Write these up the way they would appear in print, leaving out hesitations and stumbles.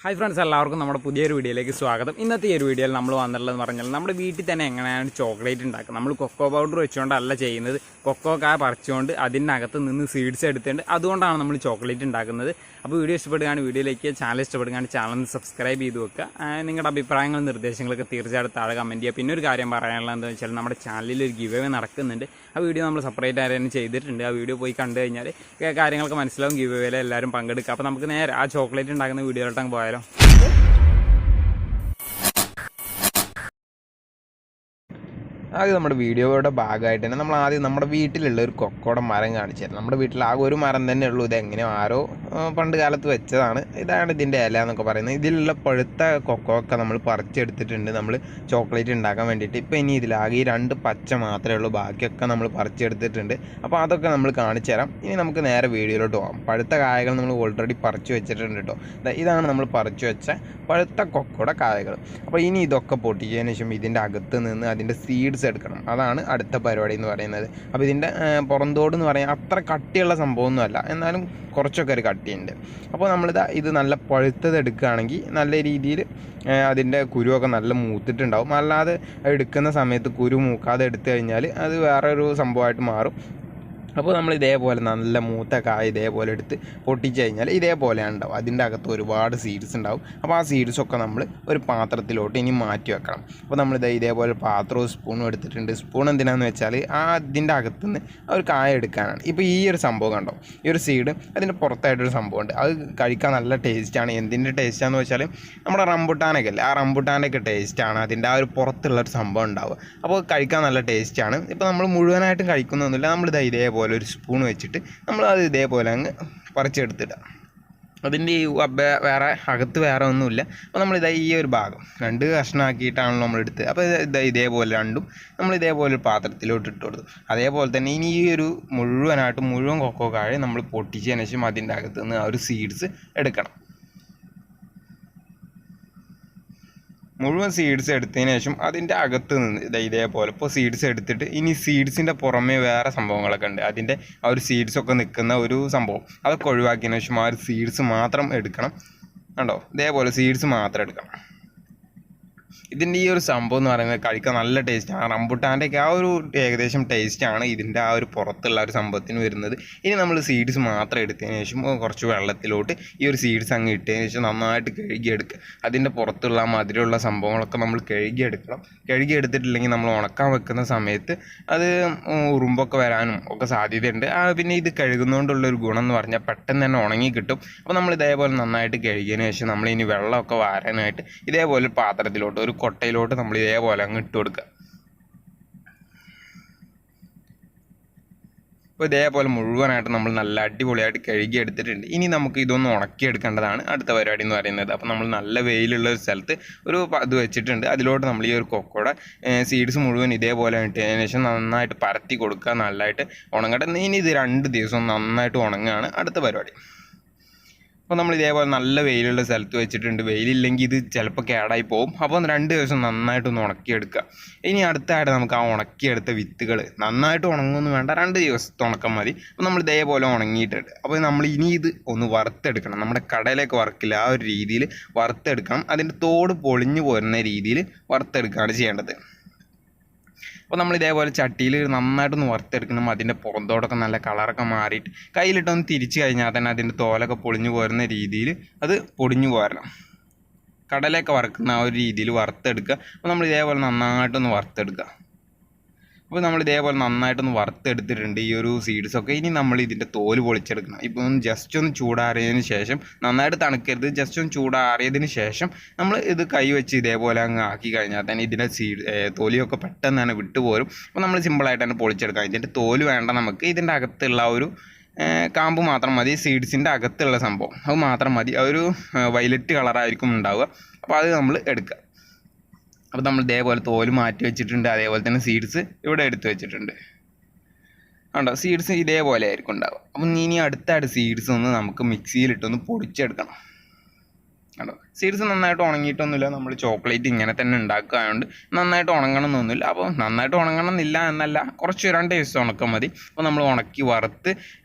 Hi friends, എല്ലാവർക്കും നമ്മുടെ പുതിയൊരു വീഡിയോയിലേക്ക് സ്വാഗതം. ഇന്നത്തെ ഈ ഒരു വീഡിയോയിൽ നമ്മൾ വന്നിട്ടുള്ളതെന്ന് പറഞ്ഞാൽ നമ്മുടെ വീട്ടിൽ തന്നെ എങ്ങനെയാണ് ചോക്ലേറ്റ് ഉണ്ടാക്കുക. നമ്മൾ കൊക്കോ പൗഡർ വെച്ചുകൊണ്ടല്ല ചെയ്യുന്നത്, കൊക്കോ കായ പറിച്ചുകൊണ്ട് അതിനകത്ത് നിന്ന് സീഡ്സ് എടുത്തുകൊണ്ട് അതുകൊണ്ടാണ് നമ്മൾ ചോക്ലേറ്റ് ഉണ്ടാക്കുന്നത്. അപ്പോൾ വീഡിയോ ഇഷ്ടപ്പെടുകയാണ് വീഡിയോയിലേക്ക്, ചാനൽ ഇഷ്ടപ്പെടുകയാണ് ചാനൽ സബ്സ്ക്രൈബ് ചെയ്ത് വെക്കുക. നിങ്ങളുടെ അഭിപ്രായങ്ങളും നിർദ്ദേശങ്ങളൊക്കെ തീർച്ചയായിട്ടും താഴെ കമൻറ്റ് ചെയ്യുക. പിന്നെ ഒരു കാര്യം പറയാനുള്ളത് എന്താണെന്ന് വെച്ചാൽ നമ്മുടെ ചാനലിൽ ഒരു ഗിവ് അവേ നടക്കുന്നുണ്ട്. ആ വീഡിയോ നമ്മൾ സെപ്പറേറ്റ് ആയിട്ട് ചെയ്തിട്ടുണ്ട്. ആ വീഡിയോ പോയി കണ്ടു കഴിഞ്ഞാൽ കാര്യങ്ങളൊക്കെ മനസ്സിലാവും. ഗിവ് അവേയിൽ എല്ലാവരും പങ്കെടുക്കുക. അപ്പോൾ നമുക്ക് നേരെ ആ ചോക്ലേറ്റ് ഉണ്ടാക്കുന്ന വീഡിയോയിലോട്ടങ്ങ് പോയാലോ. ആദ്യം നമ്മുടെ വീഡിയോയുടെ ഭാഗമായിട്ട് തന്നെ നമ്മൾ ആദ്യം നമ്മുടെ വീട്ടിലുള്ള ഒരു കൊക്കോയുടെ മരം കാണിച്ചു തരാം. നമ്മുടെ വീട്ടിൽ ആകെ ഒരു മരം തന്നെ ഉള്ളൂ. ഇതെങ്ങനെയോ ആരോ പണ്ട് കാലത്ത് വെച്ചതാണ്. ഇതാണ് ഇതിൻ്റെ ഇല എന്നൊക്കെ പറയുന്നത്. ഇതിലുള്ള പഴുത്ത കൊക്കോ ഒക്കെ നമ്മൾ പറിച്ചെടുത്തിട്ടുണ്ട് നമ്മൾ ചോക്ലേറ്റ് ഉണ്ടാക്കാൻ വേണ്ടിയിട്ട്. ഇപ്പോൾ ഇനി ഇതിലാകെ ഈ 2 പച്ച മാത്രമേ ഉള്ളൂ, ബാക്കിയൊക്കെ നമ്മൾ പറിച്ചെടുത്തിട്ടുണ്ട്. അപ്പോൾ അതൊക്കെ നമ്മൾ കാണിച്ചു തരാം. ഇനി നമുക്ക് നേരെ വീഡിയോയിലോട്ട് പോകാം. പഴുത്ത കായകൾ നമ്മൾ ഓൾറെഡി പറിച്ചു വെച്ചിട്ടുണ്ട് കേട്ടോ. ഇതാണ് നമ്മൾ പറിച്ചു വെച്ച പഴുത്ത കൊക്കോയുടെ കായകൾ. അപ്പോൾ ഇനി ഇതൊക്കെ പൊട്ടിച്ചതിന് ശേഷം ഇതിൻ്റെ അകത്ത് നിന്ന് അതിൻ്റെ സീഡ്സ് എടുക്കണം. അതാണ് അടുത്ത പരിപാടി എന്ന് പറയുന്നത്. അപ്പോൾ ഇതിൻ്റെ പുറന്തോട് എന്ന് പറയാൻ അത്ര കട്ടിയുള്ള സംഭവമൊന്നുമല്ല, എന്നാലും കുറച്ചൊക്കെ ഒരു കട്ടിയുണ്ട്. അപ്പോൾ ഇത് നല്ല പഴുത്തത് എടുക്കുകയാണെങ്കിൽ നല്ല രീതിയിൽ അതിൻ്റെ കുരുവൊക്കെ നല്ല മൂത്തിട്ടുണ്ടാവും. അല്ലാതെ എടുക്കുന്ന സമയത്ത് കുരു മൂക്കാതെ എടുത്തു കഴിഞ്ഞാൽ അത് വേറൊരു സംഭവമായിട്ട് മാറും. അപ്പോൾ നമ്മൾ ഇതേപോലെ നല്ല മൂത്ത കായ ഇതേപോലെ എടുത്ത് പൊട്ടിച്ച് കഴിഞ്ഞാൽ ഇതേപോലെയാണ് ഉണ്ടാവും. അതിൻ്റെ അകത്ത് ഒരുപാട് സീഡ്സ് ഉണ്ടാവും. അപ്പോൾ ആ സീഡ്സൊക്കെ നമ്മൾ ഒരു പാത്രത്തിലോട്ട് ഇനി മാറ്റി വെക്കണം. അപ്പോൾ ഇതേപോലെ പാത്രവും സ്പൂണും എടുത്തിട്ടുണ്ട്. സ്പൂൺ എന്തിനാണെന്ന് വെച്ചാൽ അതിൻ്റെ അകത്തുനിന്ന് ഒരു കായ എടുക്കാനാണ്. ഇപ്പോൾ ഈ ഒരു സംഭവം കണ്ടോ, ഈ ഒരു സീഡ് അതിൻ്റെ പുറത്തായിട്ടൊരു സംഭവമുണ്ട്. അത് കഴിക്കാൻ നല്ല ടേസ്റ്റാണ്. എന്തിൻ്റെ ടേസ്റ്റാണെന്ന് വെച്ചാൽ നമ്മുടെ റംബുട്ടാനൊക്കെ അല്ലേ, ആ റംബുട്ടാനൊക്കെ ടേസ്റ്റാണ് അതിൻ്റെ ആ ഒരു പുറത്തുള്ളൊരു സംഭവം ഉണ്ടാവുക. അപ്പോൾ കഴിക്കാൻ നല്ല ടേസ്റ്റാണ്. ഇപ്പോൾ നമ്മൾ മുഴുവനായിട്ടും കഴിക്കുന്നൊന്നുമില്ല. ഇതേപോലെ ഒരു സ്പൂൺ വെച്ചിട്ട് അത് ഇതേപോലെ അങ്ങ് പറിച്ചെടുത്തിടുക. അതിൻ്റെ ഈ വേറെ അകത്ത് വേറെ ഒന്നുമില്ല. അപ്പോൾ ഈ ഒരു ഭാഗം 2 കഷ്ണമാക്കിയിട്ടാണല്ലോ നമ്മൾ എടുത്തത്. അപ്പോൾ ഇതേപോലെ രണ്ടും നമ്മൾ ഇതേപോലെ ഒരു പാത്രത്തിലോട്ട് ഇട്ട് കൊടുത്തു. അതേപോലെ തന്നെ ഇനി ഈ ഒരു മുഴുവൻ കൊക്കോ കായ നമ്മൾ പൊട്ടിച്ചതിന് ശേഷം അതിൻ്റെ അകത്ത് നിന്ന് ആ ഒരു സീഡ്സ് എടുക്കണം. മുഴുവൻ സീഡ്സ് എടുത്തതിന് ശേഷം അതിൻ്റെ അകത്ത് നിന്ന് ഇതേപോലെ ഇപ്പോൾ സീഡ്സ് എടുത്തിട്ട് ഇനി സീഡ്സിൻ്റെ പുറമേ വേറെ സംഭവങ്ങളൊക്കെ ഉണ്ട്. അതിൻ്റെ ആ ഒരു സീഡ്സൊക്കെ നിൽക്കുന്ന ഒരു സംഭവം അതൊക്കെ ഒഴിവാക്കിയതിന് ശേഷം ആ ഒരു സീഡ്സ് മാത്രം എടുക്കണം. കണ്ടോ, ഇതേപോലെ സീഡ്സ് മാത്രം എടുക്കണം. ഇതിൻ്റെ ഈ ഒരു സംഭവം എന്ന് പറയുന്നത് കഴിക്കാൻ നല്ല ടേസ്റ്റാണ്. റംബുട്ടാൻ്റെയൊക്കെ ആ ഒരു ഏകദേശം ടേസ്റ്റാണ് ഇതിൻ്റെ ആ ഒരു പുറത്തുള്ള ഒരു സംഭവത്തിന് വരുന്നത്. ഇനി നമ്മൾ സീഡ്സ് മാത്രം എടുത്തതിന് ശേഷം കുറച്ച് വെള്ളത്തിലോട്ട് ഈ ഒരു സീഡ്സ് അങ്ങ് ഇട്ടതിന് ശേഷം നന്നായിട്ട് കഴുകിയെടുക്കുക. അതിൻ്റെ പുറത്തുള്ള മധുരമുള്ള സംഭവങ്ങളൊക്കെ നമ്മൾ കഴുകിയെടുക്കണം. കഴുകിയെടുത്തിട്ടില്ലെങ്കിൽ നമ്മൾ ഉണക്കാൻ വെക്കുന്ന സമയത്ത് അത് ഉറുമ്പൊക്കെ വരാനും ഒക്കെ സാധ്യതയുണ്ട്. പിന്നെ ഇത് കഴുകുന്നതുകൊണ്ടുള്ളൊരു ഗുണം എന്ന് പറഞ്ഞാൽ പെട്ടെന്ന് തന്നെ ഉണങ്ങി കിട്ടും. അപ്പോൾ നമ്മൾ ഇതേപോലെ നന്നായിട്ട് കഴുകിയതിന് ശേഷം നമ്മൾ ഇനി വെള്ളമൊക്കെ വാരാനായിട്ട് ഇതേപോലെ പാത്രത്തിലോട്ട് ഒരു കൊട്ടയിലോട്ട് നമ്മൾ ഇതേപോലെ അങ്ങ് ഇട്ട് കൊടുക്കുക. അപ്പോൾ ഇതേപോലെ മുഴുവനായിട്ട് നമ്മൾ നല്ല അടിപൊളിയായിട്ട് കഴുകി എടുത്തിട്ടുണ്ട്. ഇനി നമുക്ക് ഇതൊന്ന് ഉണക്കിയെടുക്കേണ്ടതാണ് അടുത്ത പരിപാടി എന്ന് പറയുന്നത്. അപ്പോൾ നമ്മൾ നല്ല വെയിലുള്ള ഒരു സ്ഥലത്ത് ഒരു ഇത് വെച്ചിട്ടുണ്ട്. അതിലോട്ട് നമ്മൾ ഈ ഒരു കൊക്കോയുടെ സീഡ്സ് മുഴുവൻ ഇതേപോലെ ഇട്ടതിന് ശേഷം നന്നായിട്ട് പരത്തി കൊടുക്കുക. നല്ലതായിട്ട് ഉണങ്ങട്ടെ. ഇനി ഇത് 2 ദിവസം നന്നായിട്ട് ഉണങ്ങുകയാണ് അടുത്ത പരിപാടി. അപ്പോൾ നമ്മൾ ഇതേപോലെ നല്ല വെയിലുള്ള സ്ഥലത്ത് വെച്ചിട്ടുണ്ട്. വെയിലില്ലെങ്കിൽ ഇത് ചിലപ്പോൾ കേടായി പോകും. അപ്പോൾ 2 ദിവസം നന്നായിട്ടൊന്ന് ഉണക്കിയെടുക്കുക. ഇനി അടുത്തായിട്ട് നമുക്ക് ആ ഉണക്കിയെടുത്ത വിത്തുകൾ നന്നായിട്ട് ഉണങ്ങുമെന്ന് വേണ്ട, 2 ദിവസത്തെ ഉണക്കം മതി. അപ്പോൾ നമ്മൾ ഇതേപോലെ ഉണങ്ങിയിട്ടുണ്ട്. അപ്പോൾ നമ്മൾ ഇനി ഇത് ഒന്ന് വറുത്തെടുക്കണം. നമ്മുടെ കടയിലേക്ക് വറുക്കില്ല, ആ ഒരു രീതിയിൽ വറുത്തെടുക്കണം. അതിൻ്റെ തോട് പൊളിഞ്ഞു പോരുന്ന രീതിയിൽ വറുത്തെടുക്കുകയാണ് ചെയ്യേണ്ടത്. അപ്പോൾ നമ്മൾ ഇതേപോലെ ചട്ടിയിൽ നന്നായിട്ടൊന്ന് വറുത്തെടുക്കണം. അതിൻ്റെ പുറന്തോടൊക്കെ നല്ല കളറൊക്കെ മാറിയിട്ട് കയ്യിലിട്ടൊന്ന് തിരിച്ച് കഴിഞ്ഞാൽ തന്നെ അതിൻ്റെ തോലൊക്കെ പൊളിഞ്ഞു പോരുന്ന രീതിയിൽ അത് പൊടിഞ്ഞു പോരണം. കടലയൊക്കെ വറുക്കുന്ന ആ ഒരു രീതിയിൽ വറുത്തെടുക്കുക. അപ്പോൾ നമ്മൾ ഇതേപോലെ നന്നായിട്ടൊന്ന് വറുത്തെടുക്കുക. അപ്പോൾ നമ്മൾ ഇതേപോലെ നന്നായിട്ടൊന്ന് വറുത്തെടുത്തിട്ടുണ്ട് ഈ ഒരു സീഡ്സൊക്കെ. ഇനി നമ്മൾ ഇതിൻ്റെ തോല് പൊളിച്ചെടുക്കണം. ഇപ്പം ജസ്റ്റ് ഒന്ന് ചൂടാറിയതിന് ശേഷം, നന്നായിട്ട് തണുക്കരുത്, ജസ്റ്റ് ഒന്ന് ചൂടാറിയതിന് ശേഷം നമ്മൾ ഇത് കൈ വെച്ച് ഇതേപോലെ അങ്ങ് ആക്കി കഴിഞ്ഞാൽ തന്നെ ഇതിൻ്റെ തൊലിയൊക്കെ പെട്ടെന്ന് തന്നെ വിട്ടുപോരും. അപ്പോൾ നമ്മൾ സിമ്പിളായിട്ട് തന്നെ പൊളിച്ചെടുക്കാം. ഇതിൻ്റെ തോല് വേണ്ട നമുക്ക്. ഇതിൻ്റെ അകത്തുള്ള ഒരു കാമ്പ് മാത്രം മതി. സീഡ്സിൻ്റെ അകത്തുള്ള സംഭവം അത് മാത്രം മതി. ഒരു വയലറ്റ് കളറായിരിക്കും ഉണ്ടാവുക. അപ്പോൾ അത് നമ്മൾ എടുക്കുക. അപ്പോൾ നമ്മൾ ഇതേപോലെ തോല് മാറ്റി വെച്ചിട്ടുണ്ട്. അതേപോലെ തന്നെ സീഡ്സ് ഇവിടെ എടുത്ത് വെച്ചിട്ടുണ്ട്. കണ്ടോ, സീഡ്സ് ഇതേപോലെ ആയിരിക്കും ഉണ്ടാവുക. അപ്പം ഇനി അടുത്തായിട്ട് സീഡ്സ് ഒന്ന് നമുക്ക് മിക്സിയിലിട്ടൊന്ന് പൊടിച്ചെടുക്കണം. കണ്ടോ, സീഡ്സ് നന്നായിട്ട് ഉണങ്ങിയിട്ടൊന്നുമില്ല. നമ്മൾ ചോക്ലേറ്റ് ഇങ്ങനെ തന്നെ ഉണ്ടാക്കുകയായതുകൊണ്ട് നന്നായിട്ട് ഉണങ്ങണം എന്നൊന്നുമില്ല. അപ്പോൾ നന്നായിട്ട് ഉണങ്ങണം എന്നില്ല എന്നല്ല, കുറച്ച് 2 ദിവസം ഉണക്കം മതി. അപ്പോൾ നമ്മൾ ഉണക്കി വറുത്ത്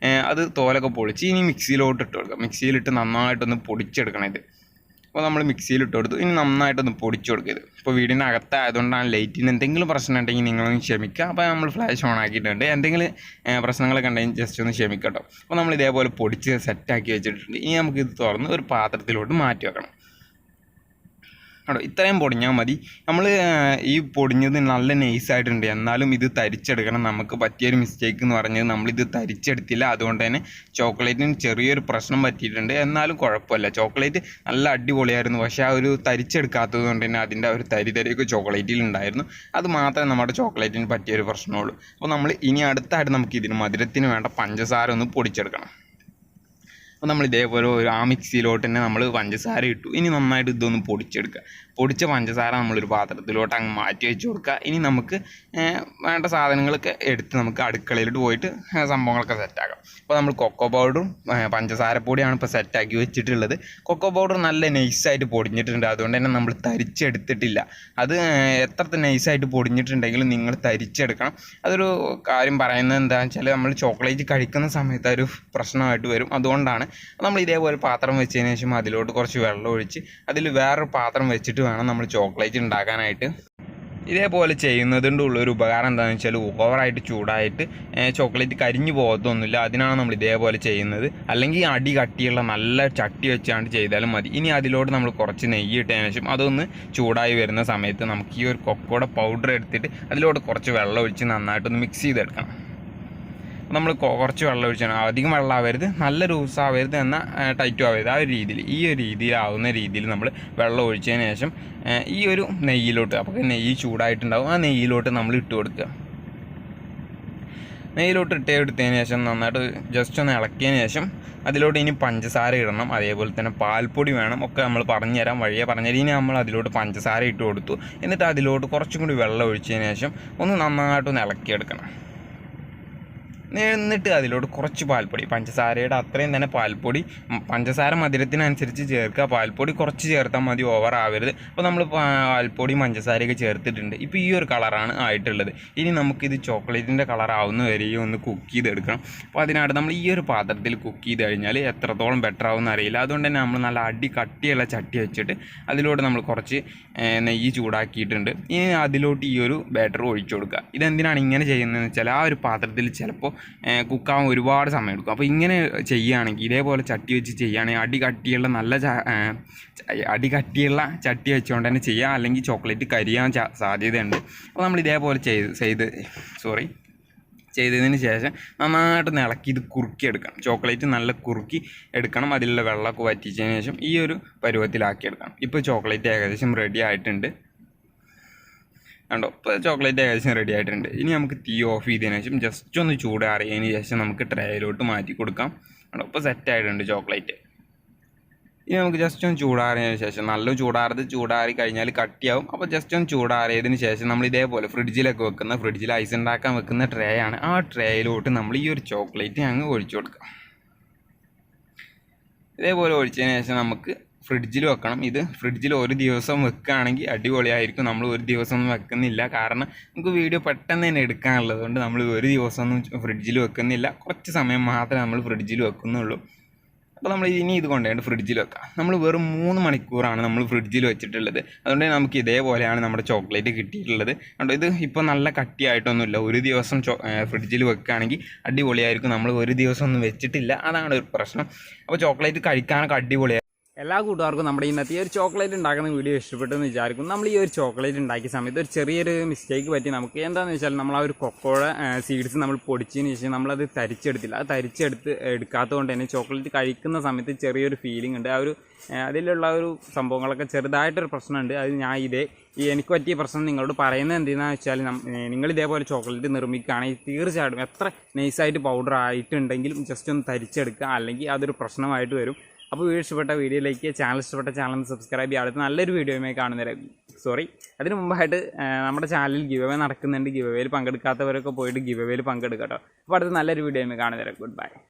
അത് തോലൊക്കെ പൊളിച്ച് ഇനി മിക്സിയിലോട്ട് ഇട്ട് കൊടുക്കുക. മിക്സിയിലിട്ട് നന്നായിട്ടൊന്ന് പൊടിച്ചെടുക്കണം. ഇത് അപ്പോൾ നമ്മൾ മിക്സിയിൽ ഇട്ട് കൊടുത്തു. ഇനി നന്നായിട്ടൊന്ന് പൊടിച്ചു കൊടുക്കരുത്. ഇപ്പോൾ വീടിൻ്റെ അകത്തായതുകൊണ്ടാണ് ലൈറ്റിന് എന്തെങ്കിലും പ്രശ്നം ഉണ്ടെങ്കിൽ നിങ്ങളൊന്ന് ക്ഷമിക്കുക. അപ്പോൾ നമ്മൾ ഫ്ലാഷ് ഓൺ ആക്കിയിട്ടുണ്ട്. എന്തെങ്കിലും പ്രശ്നങ്ങളൊക്കെ ഉണ്ടെങ്കിൽ ജസ്റ്റ് ഒന്ന് ക്ഷമിക്കട്ടോ. അപ്പോൾ നമ്മൾ ഇതേപോലെ പൊടിച്ച് സെറ്റാക്കി വെച്ചിട്ടുണ്ട്. ഇനി നമുക്കിത് തുറന്ന് ഒരു പാത്രത്തിലോട്ട് മാറ്റി വെക്കണം. ഇത്രയും പൊടിഞ്ഞാൽ മതി. നമ്മൾ ഈ പൊടിഞ്ഞത് നല്ല നൈസായിട്ടുണ്ട്, എന്നാലും ഇത് തരിച്ചെടുക്കണം. നമുക്ക് പറ്റിയൊരു മിസ്റ്റേക്ക് എന്ന് പറഞ്ഞത് നമ്മളിത് തരിച്ചെടുത്തില്ല. അതുകൊണ്ട് തന്നെ ചോക്ലേറ്റിന് ചെറിയൊരു പ്രശ്നം പറ്റിയിട്ടുണ്ട്. എന്നാലും കുഴപ്പമില്ല, ചോക്ലേറ്റ് നല്ല അടിപൊളിയായിരുന്നു. പക്ഷേ ആ ഒരു തരിച്ചെടുക്കാത്തത് കൊണ്ട് തന്നെ അതിൻ്റെ ഒരു തരിയൊക്കെ ചോക്ലേറ്റിൽ ഉണ്ടായിരുന്നു. അത് മാത്രമേ നമ്മുടെ ചോക്ലേറ്റിന് പറ്റിയൊരു പ്രശ്നമുള്ളൂ. അപ്പോൾ നമ്മൾ ഇനി അടുത്തായിട്ട് നമുക്ക് ഇതിന് മധുരത്തിന് വേണ്ട പഞ്ചസാര ഒന്ന് പൊടിച്ചെടുക്കണം. അപ്പോൾ നമ്മൾ ഇതേപോലെ ആ മിക്സിയിലോട്ട് തന്നെ നമ്മൾ പഞ്ചസാര ഇട്ടു. ഇനി നന്നായിട്ട് ഇതൊന്ന് പൊടിച്ചെടുക്കുക. പൊടിച്ച പഞ്ചസാര നമ്മളൊരു പാത്രത്തിലോട്ട് അങ്ങ് മാറ്റി വെച്ച് കൊടുക്കുക. ഇനി നമുക്ക് വേണ്ട സാധനങ്ങളൊക്കെ എടുത്ത് നമുക്ക് അടുക്കളയിലോട്ട് പോയിട്ട് സംഭവങ്ങളൊക്കെ സെറ്റാക്കാം. അപ്പോൾ നമ്മൾ കൊക്കോ പൗഡറും പഞ്ചസാരപ്പൊടിയാണ് ഇപ്പോൾ സെറ്റാക്കി വെച്ചിട്ടുള്ളത്. കൊക്കോ പൗഡർ നല്ല നൈസായിട്ട് പൊടിഞ്ഞിട്ടുണ്ട്, അതുകൊണ്ട് തന്നെ നമ്മൾ തരിച്ചെടുത്തിട്ടില്ല. അത് എത്ര നൈസായിട്ട് പൊടിഞ്ഞിട്ടുണ്ടെങ്കിലും നിങ്ങൾ തരിച്ചെടുക്കണം. അതൊരു കാര്യം പറയുന്നത് എന്താണെന്ന് വെച്ചാൽ നമ്മൾ ചോക്ലേറ്റ് കഴിക്കുന്ന സമയത്ത് ഒരു പ്രശ്നമായിട്ട് വരും. അതുകൊണ്ടാണ് നമ്മൾ ഇതേപോലെ പാത്രം വെച്ചതിന് ശേഷം അതിലോട്ട് കുറച്ച് വെള്ളം ഒഴിച്ച് അതിൽ വേറൊരു പാത്രം വെച്ചിട്ട് വേണം നമ്മൾ ചോക്ലേറ്റ് ഉണ്ടാക്കാനായിട്ട്. ഇതേപോലെ ചെയ്യുന്നതിൻ്റെ ഉള്ളൊരു ഉപകാരം എന്താണെന്ന് വെച്ചാൽ ഓവറായിട്ട് ചൂടായിട്ട് ചോക്ലേറ്റ് കരിഞ്ഞു പോകത്തൊന്നുമില്ല. അതിനാണ് നമ്മൾ ഇതേപോലെ ചെയ്യുന്നത്. അല്ലെങ്കിൽ അടി കട്ടിയുള്ള നല്ല ചട്ടി വെച്ചാണ്ട് ചെയ്താലും മതി. ഇനി അതിലോട്ട് നമ്മൾ കുറച്ച് നെയ്യ് ഇട്ടതിന് ശേഷം അതൊന്ന് ചൂടായി വരുന്ന സമയത്ത് നമുക്ക് ഈ ഒരു കൊക്കോയുടെ പൗഡർ എടുത്തിട്ട് അതിലോട്ട് കുറച്ച് വെള്ളം ഒഴിച്ച് നന്നായിട്ടൊന്ന് മിക്സ് ചെയ്തെടുക്കണം. നമ്മൾ കുറച്ച് വെള്ളം ഒഴിച്ചാണ്, അധികം വെള്ളം ആവരുത്, നല്ല ലൂസാവരുത്, എന്നാൽ ടൈറ്റും ആവരുത്. ആ ഒരു രീതിയിൽ, ഈ ഒരു രീതിയിലാവുന്ന രീതിയിൽ നമ്മൾ വെള്ളം ഒഴിച്ചതിന് ശേഷം ഈ ഒരു നെയ്യിലോട്ട്, അപ്പോൾ നെയ്യ് ചൂടായിട്ടുണ്ടാവും, ആ നെയ്യിലോട്ട് നമ്മൾ ഇട്ട് കൊടുക്കുക. നെയ്യിലോട്ട് എടുത്തതിന് ശേഷം നന്നായിട്ട് ജസ്റ്റ് ഒന്ന് ഇളക്കിയതിന് ശേഷം അതിലോട്ട് ഇനി പഞ്ചസാര ഇടണം. അതേപോലെ തന്നെ പാൽപ്പൊടി വേണം. ഒക്കെ നമ്മൾ പറഞ്ഞുതരാം, വഴിയെ പറഞ്ഞുതരാം. ഇനി നമ്മൾ അതിലോട്ട് പഞ്ചസാര ഇട്ട് കൊടുത്തു. എന്നിട്ട് അതിലോട്ട് കുറച്ചും കൂടി വെള്ളം ഒഴിച്ചതിന് ശേഷം ഒന്ന് നന്നായിട്ടൊന്ന് ഇളക്കിയെടുക്കണം. എന്നിട്ട് അതിലോട്ട് കുറച്ച് പാൽപ്പൊടി, പഞ്ചസാരയുടെ അത്രയും തന്നെ പാൽപ്പൊടി, പഞ്ചസാര മധുരത്തിനനുസരിച്ച് ചേർക്കുക. പാൽപ്പൊടി കുറച്ച് ചേർത്താൽ മതി, ഓവർ ആവരുത്. അപ്പോൾ നമ്മൾ പാൽപ്പൊടി പഞ്ചസാരയൊക്കെ ചേർത്തിട്ടുണ്ട്. ഇപ്പോൾ ഈ ഒരു കളറാണ് ആയിട്ടുള്ളത്. ഇനി നമുക്കിത് ചോക്ലേറ്റിൻ്റെ കളറാവുന്ന വരെയും ഒന്ന് കുക്ക് ചെയ്തെടുക്കണം. അപ്പോൾ അതിനായിട്ട് നമ്മൾ ഈ ഒരു പാത്രത്തിൽ കുക്ക് ചെയ്ത് കഴിഞ്ഞാൽ എത്രത്തോളം ബെറ്റർ ആവുമെന്ന് അറിയില്ല. അതുകൊണ്ട് തന്നെ നമ്മൾ നല്ല കട്ടിയുള്ള ചട്ടി വെച്ചിട്ട് അതിലോട്ട് നമ്മൾ കുറച്ച് നെയ്യ് ചൂടാക്കിയിട്ടുണ്ട്. ഇനി അതിലോട്ട് ഈ ഒരു ബാറ്റർ ഒഴിച്ചു കൊടുക്കുക. ഇതെന്തിനാണ് ഇങ്ങനെ ചെയ്യുന്നതെന്ന് വെച്ചാൽ ആ ഒരു പാത്രത്തിൽ ചിലപ്പോൾ കുക്കാവാൻ ഒരുപാട് സമയം എടുക്കും. അപ്പോൾ ഇങ്ങനെ ചെയ്യുകയാണെങ്കിൽ, ഇതേപോലെ ചട്ടി വെച്ച് ചെയ്യുകയാണെങ്കിൽ അടി കട്ടിയുള്ള ചട്ടി വെച്ചുകൊണ്ട് തന്നെ ചെയ്യുക. അല്ലെങ്കിൽ ചോക്ലേറ്റ് കരിയാൻ സാധ്യതയുണ്ട്. അപ്പോൾ നമ്മൾ ഇതേപോലെ ചെയ്തതിന് ശേഷം നന്നായിട്ട് ഇളക്കി ഇത് കുറുക്കിയെടുക്കണം. ചോക്ലേറ്റ് നല്ല കുറുക്കി എടുക്കണം. അതിലുള്ള വെള്ളമൊക്കെ വറ്റിച്ചതിന് ശേഷം ഈ ഒരു പരുവത്തിലാക്കിയെടുക്കണം. ഇപ്പോൾ ചോക്ലേറ്റ് ഏകദേശം റെഡി ആയിട്ടുണ്ട്. കണ്ടോ, ഇപ്പോൾ ചോക്ലേറ്റ് ഏകദേശം റെഡി ആയിട്ടുണ്ട്. ഇനി നമുക്ക് തീ ഓഫ് ചെയ്തതിന് ശേഷം ജസ്റ്റ് ഒന്ന് ചൂടാറിയതിന് ശേഷം നമുക്ക് ട്രേയിലോട്ട് മാറ്റി കൊടുക്കാം. കണ്ടോ, ഇപ്പോൾ സെറ്റായിട്ടുണ്ട് ചോക്ലേറ്റ്. ഇനി നമുക്ക് ജസ്റ്റ് ഒന്ന് ചൂടാറിയതിന് ശേഷം, നല്ല ചൂടാറി കഴിഞ്ഞാൽ കട്ടിയാവും. അപ്പോൾ ജസ്റ്റ് ഒന്ന് ചൂടാറിയതിന് ശേഷം നമ്മൾ ഇതേപോലെ ഫ്രിഡ്ജിൽ ഐസ് ഉണ്ടാക്കാൻ വെക്കുന്ന ട്രേ ആണ്. ആ ട്രേയിലോട്ട് നമ്മൾ ഈ ഒരു ചോക്ലേറ്റ് അങ്ങ് ഒഴിച്ചു കൊടുക്കാം. ഇതേപോലെ ഒഴിച്ചതിന് ശേഷം നമുക്ക് ഫ്രിഡ്ജിൽ വെക്കണം. ഇത് ഫ്രിഡ്ജിൽ ഒരു ദിവസം വെക്കുകയാണെങ്കിൽ അടിപൊളിയായിരിക്കും. നമ്മൾ ഒരു ദിവസമൊന്നും വെക്കുന്നില്ല, കാരണം നമുക്ക് വീഡിയോ പെട്ടെന്ന് തന്നെ എടുക്കാനുള്ളത് കൊണ്ട് നമ്മൾ ഒരു ദിവസമൊന്നും ഫ്രിഡ്ജിൽ വെക്കുന്നില്ല. കുറച്ച് സമയം മാത്രമേ നമ്മൾ ഫ്രിഡ്ജിൽ വെക്കുന്നുള്ളൂ. അപ്പോൾ നമ്മൾ ഇനി ഇത് കൊണ്ടുപോയിട്ട് ഫ്രിഡ്ജിൽ വെക്കാം. നമ്മൾ വെറും 3 മണിക്കൂറാണ് നമ്മൾ ഫ്രിഡ്ജിൽ വെച്ചിട്ടുള്ളത്. അതുകൊണ്ട് നമുക്ക് ഇതേപോലെയാണ് നമ്മുടെ ചോക്ലേറ്റ് കിട്ടിയിട്ടുള്ളത്. കണ്ടോ, ഇത് ഇപ്പോൾ നല്ല കട്ടിയായിട്ടൊന്നുമില്ല. ഒരു ദിവസം ഫ്രിഡ്ജിൽ വെക്കുകയാണെങ്കിൽ അടിപൊളിയായിരിക്കും. നമ്മൾ ഒരു ദിവസം ഒന്നും വെച്ചിട്ടില്ല, അതാണ് ഒരു പ്രശ്നം. അപ്പോൾ ചോക്ലേറ്റ് കഴിക്കാനൊക്കെ അടിപൊളിയായി. എല്ലാ കൂട്ടുകാർക്കും നമ്മുടെ ഇന്നത്തെ ഈ ഒരു ചോക്ലേറ്റ് ഉണ്ടാക്കുന്ന വീഡിയോ ഇഷ്ടപ്പെട്ടെന്ന് വിചാരിക്കും. നമ്മൾ ഈ ഒരു ചോക്ലേറ്റ് ഉണ്ടാക്കിയ സമയത്ത് ഒരു ചെറിയൊരു മിസ്റ്റേക്ക് പറ്റി. നമുക്ക് എന്താണെന്ന് വെച്ചാൽ നമ്മൾ ആ ഒരു കൊക്കോയുടെ സീഡ്സ് നമ്മൾ പൊടിച്ചതിന് ശേഷം നമ്മളത് തരിച്ചെടുത്തില്ല. അത് എടുക്കാത്തത് കൊണ്ട് തന്നെ ചോക്ലേറ്റ് കഴിക്കുന്ന സമയത്ത് ചെറിയൊരു ഫീലിംഗ് ഉണ്ട്. ആ ഒരു അതിലുള്ള ഒരു സംഭവങ്ങളൊക്കെ ചെറുതായിട്ടൊരു പ്രശ്നമുണ്ട്. അത് എനിക്ക് പറ്റിയ പ്രശ്നം നിങ്ങളോട് പറയുന്നത് എന്തെന്ന് വെച്ചാൽ, നിങ്ങൾ ഇതേപോലെ ചോക്ലേറ്റ് നിർമ്മിക്കുകയാണെങ്കിൽ തീർച്ചയായിട്ടും എത്ര നൈസായിട്ട് പൗഡർ ആയിട്ടുണ്ടെങ്കിലും ജസ്റ്റ് ഒന്ന് തരിച്ചെടുക്കുക, അല്ലെങ്കിൽ അതൊരു പ്രശ്നമായിട്ട് വരും. അപ്പോൾ വീഡിയോ ഇഷ്ടപ്പെട്ട വീഡിയോയിലേക്ക്, ചാനൽ ഇഷ്ടപ്പെട്ട ചാനൽ സബ്സ്ക്രൈബ് ചെയ്യുക. അടുത്ത നല്ലൊരു വീഡിയോയുമായി അതിന് മുമ്പായിട്ട് നമ്മുടെ ചാനലിൽ ഗിവ് അവേ നടക്കുന്നുണ്ട്. ഗിവ് അവേയിൽ പങ്കെടുക്കാത്തവരൊക്കെ പോയിട്ട് ഗിവ് അവേയിൽ പങ്കെടുക്കാം കേട്ടോ. അപ്പോൾ അടുത്ത നല്ലൊരു വീഡിയോയുമായി ഗുഡ് ബൈ.